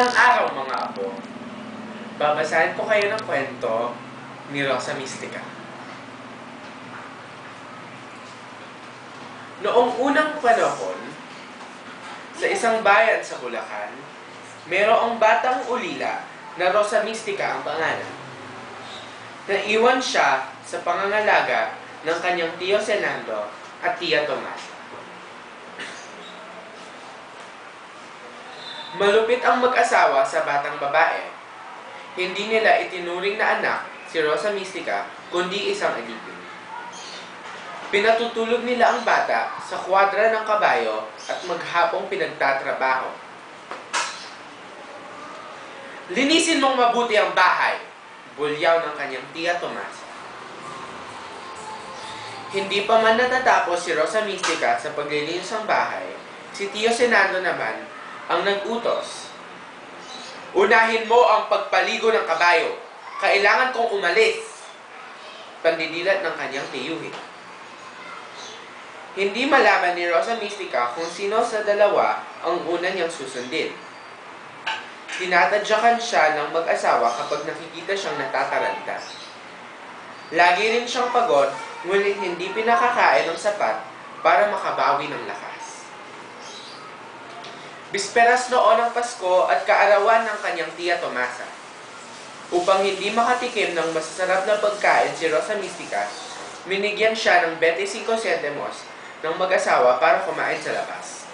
Isang araw, mga apo, babasahin ko kayo ng kwento ni Rosa Mistica. Noong unang panahon, sa isang bayan sa Bulacan, mayroong batang ulila na Rosa Mistica ang pangalan. Naiwan siya sa pangangalaga ng kanyang tiyo Senando at tiya Tomasa. Malupit ang mag-asawa sa batang babae. Hindi nila itinuring na anak si Rosa Mistica, kundi isang alipin. Pinatutulog nila ang bata sa kwadra ng kabayo at maghapong pinagtatrabaho. "Linisin mong mabuti ang bahay," bulyaw ng kanyang tiya Tomasa. Hindi pa man natatapos si Rosa Mistica sa paglilinis ng bahay, si Tio Senando naman ang nag-utos. "Unahin mo ang pagpaligo ng kabayo. Kailangan kong umalis." Pandidilat ng kanyang tiyuhin. Hindi malaman ni Rosa Mistica kung sino sa dalawa ang una niyang susundin. Tinatadyakan siya ng mag-asawa kapag nakikita siyang natataranta. Lagi rin siyang pagod, ngunit hindi pinakakain ng sapat para makabawi ng lakas. Bisperas noon ng Pasko at kaarawan ng kanyang tiya Tomasa. Upang hindi makatikim ng masasarap na pagkain si Rosa Mistica, minigyan siya ng 25 centimos ng mag-asawa para kumain sa labas.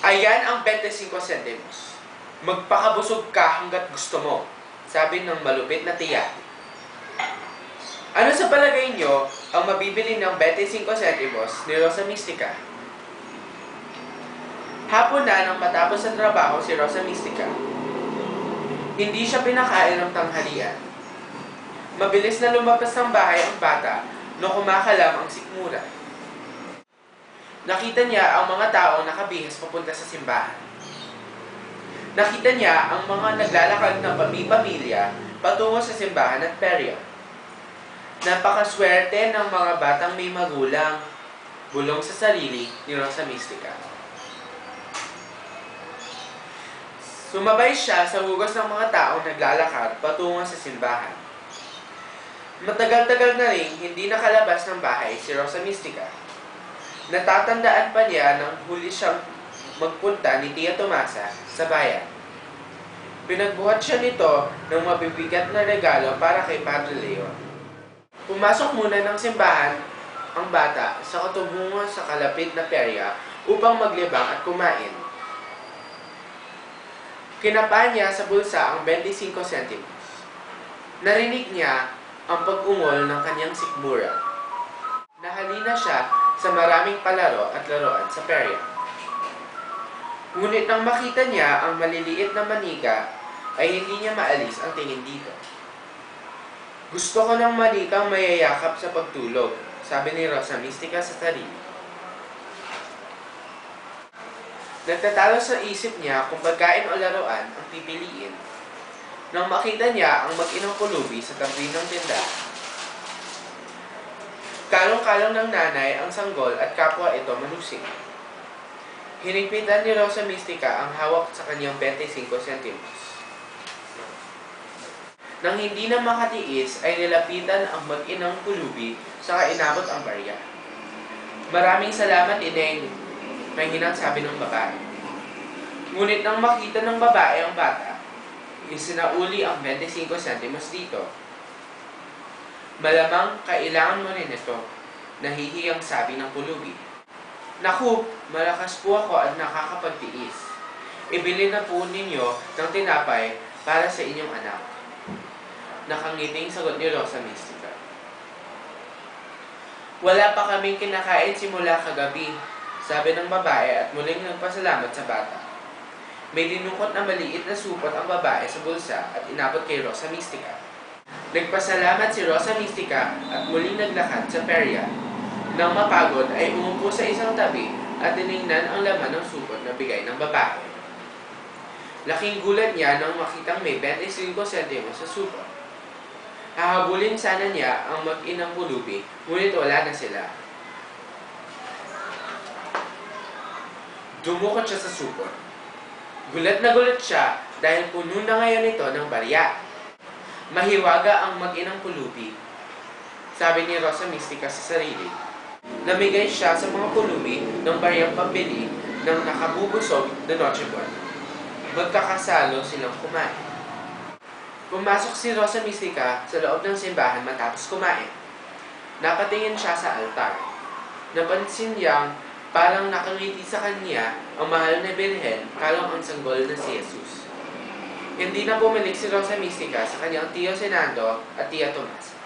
"Ayan ang 25 centimos. Magpakabusog ka hanggat gusto mo," sabi ng malupit na tiya. Ano sa palagay niyo ang mabibili ng 25 centimos ni Rosa Mistica? Hapon na nang matapos sa trabaho si Rosa Mistica. Hindi siya pinakain ng tanghalian. Mabilis na lumabas ng bahay ang bata nung kumakalam ang sikmura. Nakita niya ang mga taong nakabihis papunta sa simbahan. Nakita niya ang mga naglalakad na pamilya patungo sa simbahan at perya. Napakaswerte ng mga batang may magulang, bulong sa sarili ni Rosa Mistica. Sumabay siya sa hugas ng mga taong naglalakad patungo sa simbahan. Matagal-tagal na rin hindi nakalabas ng bahay si Rosa Mistica. Natatandaan pa niya nang huli siyang magpunta ni Tia Tomasa sa bayan. Pinagbuhat siya nito ng mabibigat na regalo para kay Padre Leo. Pumasok muna ng simbahan ang bata sa katumbungan sa kalapit na perya upang maglibang at kumain. Kinapa niya sa bulsa ang 25 centimos. Narinig niya ang pag-ungol ng kanyang sikmura. Nahalina siya sa maraming palaro at laruan sa perya. Ngunit nang makita niya ang maliliit na manika, ay hindi niya maalis ang tingin dito. "Gusto ko ng manikang mayayakap sa pagtulog," sabi ni Rosa Mistica sa sarili. Nagtatalo sa isip niya kung pagkain o laruan ang pipiliin nang makita niya ang mag-inang pulubi sa tabi ng tindahan. Kalong-kalong ng nanay ang sanggol at kapwa ito manusing. Hinigpitan ni Rosa Mistica ang hawak sa kanyang 25 centimos. Nang hindi na makatiis ay nilapitan ang mag-inang pulubi saka inabot ang barya. "Maraming salamat, Ineng," may hinang sabi ng babae. Ngunit nang makita ng babae ang bata, isinauli ang 25 centimos dito. "Malamang kailangan mo rin ito," nahihiyang sabi ng pulubi. "Naku, malakas po ako at nakakapagtiis. Ibili na po ninyo ng tinapay para sa inyong anak." Nakangiting sagot ni Rosa Mistica. "Wala pa kaming kinakain simula kagabi," sabi ng babae at muling nagpasalamat sa bata. May dinukot na maliit na supot ang babae sa bulsa at inabot kay Rosa Mistica. Nagpasalamat si Rosa Mistica at muling naglakad sa perya. Nang mapagod ay umupo sa isang tabi at tiningnan ang laman ng supot na bigay ng babae. Laking gulat niya nang makitang may 25 centimos sa supot. Hahabulin sana niya ang mag-inang pulubi, ngunit wala na sila. Dumukot siya sa supot. Gulat na gulat siya dahil puno na ngayon ito ng barya. Mahiwaga ang mag-inang pulubi, sabi ni Rosa Mystica sa sarili. Namigay siya sa mga pulubi ng baryang pambili ng nakabubusog na Noche Buena. Magkakasalo silang kumain. Pumasok si Rosa Mystica sa loob ng simbahan matapos kumain. Nakatingin siya sa altar. Napansin niyang parang nakangiti sa kanya ang mahal na Birhen kalong ang sanggol na si Jesus. Hindi na bumalik si Rosa Mystica sa kanyang tiyo Senando at tiya Tomas.